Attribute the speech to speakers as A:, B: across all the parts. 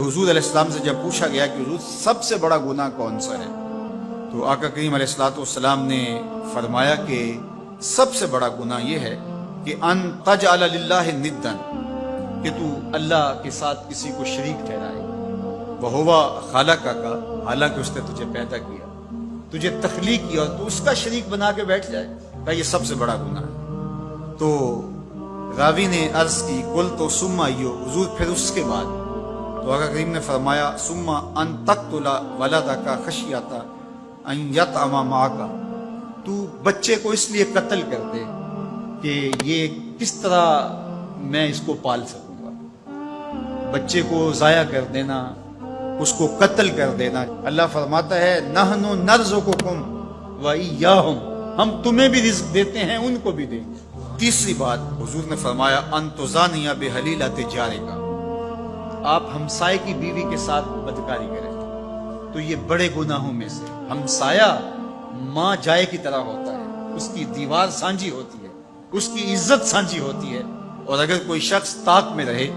A: हुजूर अलैहिस्सलाम से जब पूछा गया कि हुजूर सबसे बड़ा गुनाह कौन सा है, तो आका करीम अलैहिस्सलाम ने फरमाया कि सबसे बड़ा गुनाह यह है कि अन तजअल लिल्लाहि निद्दन, कि तू अल्लाह के साथ किसी को शरीक ठहराए। वहुवा खालका का, हालांकि उसने तुझे पैदा किया, तुझे तख्लीक किया, और तू उसका शरीक बना के बैठ जाए, का ये सबसे बड़ा गुनाह है। तो रावी ने अर्ज की कुल तो सुम्मा यो, हुजूर फिर उसके बाद? तो आका करीम ने फरमाया सुम्मा अन तक़्तुला वलदका खशियता अन यतअमा माका, तू बच्चे को इसलिए कत्ल कर दे कि ये किस तरह मैं इसको पाल सकूंगा। बच्चे को ज़ाया कर देना, उसको कत्ल कर देना। अल्लाह फरमाता है नहनु नर्ज़ुकुकुम व इय्याहुम, हम तुम्हें भी रिज़्क़ देते हैं, उनको भी देंगे। तीसरी बात हुजूर ने फरमाया अन तुज़ानिया बिहलीलति जारिका, आप हमसाये की बीवी के साथ बदकारी करें। तो ये बड़े गुनाहों में से, हमसाया माँ जाए की तरह होता है, उसकी दीवार सांझी होती है, उसकी इज्जत सांझी होती है, और अगर कोई शख्स ताक में रहे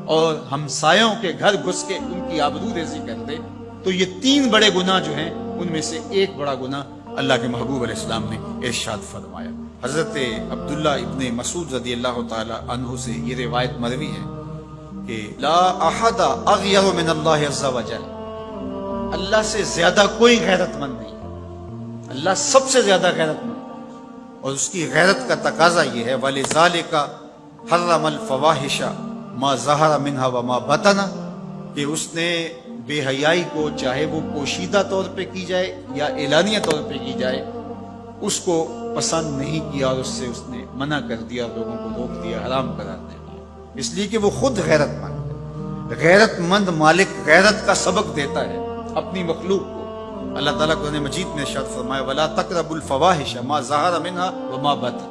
A: और हमसायों के घर घुस के उनकी आबरू रेज़ी कर दे, तो ये तीन बड़े गुनाह जो हैं उनमें से एक बड़ा गुनाह अल्लाह के महबूब अलैहिस्सलाम ने इरशाद फरमाया। हजरत अब्दुल्ला इब्ने मसूद रज़ियल्लाहु ताला अन्हु से ये रिवायत मरवी है कि ला अहदा अग़यरु मिन अल्लाह अज़्ज़ा व जल, अल्लाह से ज्यादा कोई गैरतमंद नहीं, अल्लाह सबसे ज्यादा गैरतमंद, और उसकी गैरत का तकाजा ये है वलिज़ालिका हर्रमल फ़वाहिशा मा ज़हरा मिन्हा व मा बतना, कि उसने बेहयाई को, चाहे वो पोशीदा तौर पे की जाए या एलानिया तौर पे की जाए, उसको पसंद नहीं किया और उससे उसने मना कर दिया, लोगों को रोक दिया, हराम करार दे दिया, इसलिए कि वो खुद गैरतमंद है। गैरतमंद मालिक गैरत का सबक देता है अपनी मखलूक को। अल्लाह ताला कुरान मजीद में इरशाद फरमाया वला तक़रबुल फ़वाहिश मा ज़हरा मिन्हा व मा बतन,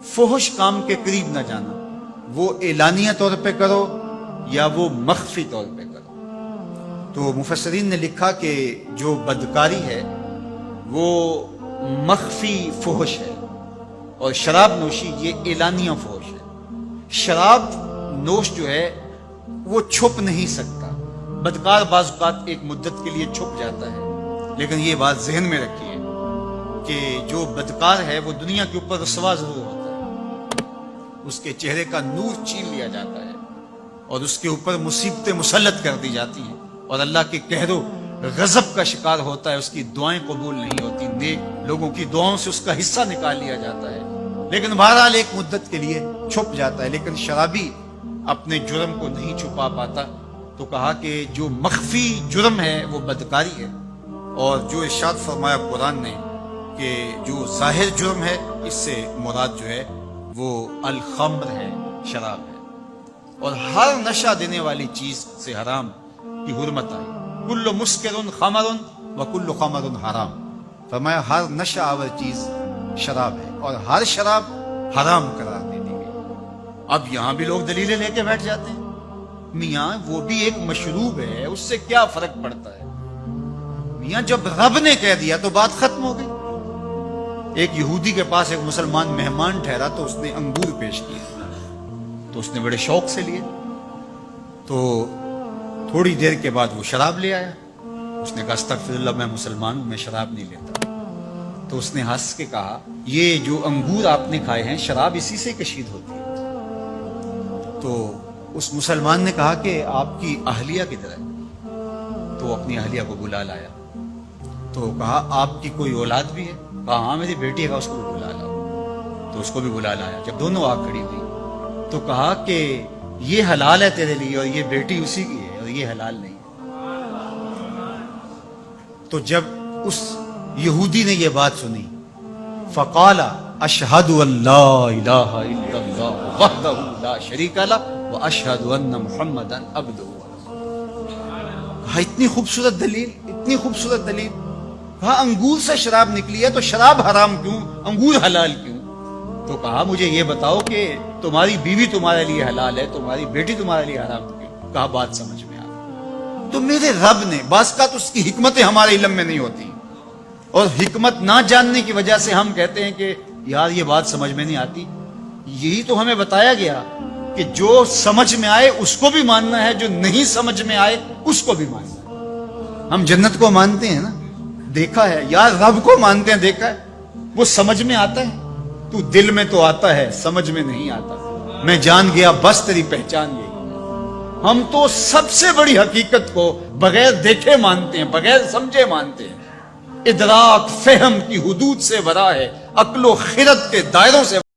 A: फुहश काम के करीब न जाना, वो एलानिया तौर पे करो या वो मख्फी तौर पे करो। तो मुफस्सिरीन ने लिखा कि जो बदकारी है वो मख्फी फुहश है, और शराब नोशी ये एलानिया फुहश है। शराब नोश जो है वो छुप नहीं सकता, बदकार बाज़ एक मुद्दत के लिए छुप जाता है, लेकिन ये बात जहन में रखिए कि जो बदकार है वो दुनिया के ऊपर रसवा जरूर होता है, उसके चेहरे का नूर छीन लिया जाता है और उसके ऊपर मुसीबतें मुसल्लत कर दी जाती हैं, और अल्लाह के कहरो गजब का शिकार होता है, उसकी दुआएं कबूल नहीं होती, नेक लोगों की दुआओं से उसका हिस्सा निकाल लिया जाता है, लेकिन बहरहाल एक मुद्दत के लिए छुप जाता है। लेकिन शराबी अपने जुर्म को नहीं छुपा पाता। तो कहा कि जो मख्फी जुर्म है वो बदकारी है, और जो इरशाद फरमाया कुरान ने कि जो जाहिर जुर्म है, इससे मुराद जो है वो अल खम्र है, शराब है, और हर नशा देने वाली चीज से हराम की हुर्मत आई। कुल्लु मुस्किरुन खमरुन व कुल्लु खमरुन हराम, फरमाया हर नशा आवर चीज शराब है, और हर शराब हराम करार दे दी गई। अब यहां भी लोग दलीलें लेके बैठ जाते हैं, मियाँ वो भी एक मशरूब है, उससे क्या फर्क पड़ता है। मियाँ जब रब ने कह दिया तो बात खत्म हो गई। एक यहूदी के पास एक मुसलमान मेहमान ठहरा, तो उसने अंगूर पेश किए, तो उसने बड़े शौक से लिए। तो थोड़ी देर के बाद वो शराब ले आया। उसने कहा अस्तगफिरुल्लाह, मैं मुसलमान हूं, मैं शराब नहीं लेता। तो उसने हंस के कहा ये जो अंगूर आपने खाए हैं शराब इसी से कशीद होती है। तो उस मुसलमान ने कहा कि आपकी अहलिया किधर है? तो अपनी अहलिया को बुला लाया। तो कहा आपकी कोई औलाद भी है? कहा हाँ मेरी बेटी है, उसको भी बुला लाओ। तो उसको भी बुला लाया। जब दोनों आग खड़ी हुई तो कहा कि ये हलाल है तेरे लिए, और ये बेटी उसी की है, और ये हलाल नहीं है। तो जब उस यहूदी ने ये बात सुनी, फ़क़ाला अशहदु अल्ला इलाहा इल्लल्लाह वहदहु ला शरीका लह व अशहदु अन्ना मुहम्मदन अब्दुहु। इतनी खूबसूरत दलील, इतनी खूबसूरत दलील। कहा अंगूर से शराब निकली है तो शराब हराम क्यों, अंगूर हलाल क्यों? तो कहा मुझे ये बताओ कि तुम्हारी बीवी तुम्हारे लिए हलाल है, तुम्हारी बेटी तुम्हारे लिए हराम क्यों? कहा बात समझ में आ गई। तो मेरे रब ने, बास का तो उसकी हिकमतें हमारे इल्म में नहीं होती, और हिकमत ना जानने की वजह से हम कहते हैं कि यार ये बात समझ में नहीं आती। यही तो हमें बताया गया کہ جو سمجھ میں آئے اس کو بھی ماننا ہے، جو نہیں سمجھ میں آئے اس کو بھی ماننا ہے۔ ہم جنت کو مانتے ہیں نا، دیکھا ہے، یا رب کو مانتے ہیں، دیکھا ہے، وہ سمجھ میں آتا ہے، تو دل میں تو آتا ہے، سمجھ میں نہیں آتا۔ میں جان گیا بس تیری پہچان یہی۔ ہم تو سب سے بڑی حقیقت کو بغیر دیکھے مانتے ہیں، بغیر سمجھے مانتے ہیں۔ ادراک فہم کی حدود سے ورا ہے، عقل و خرد کے دائروں سے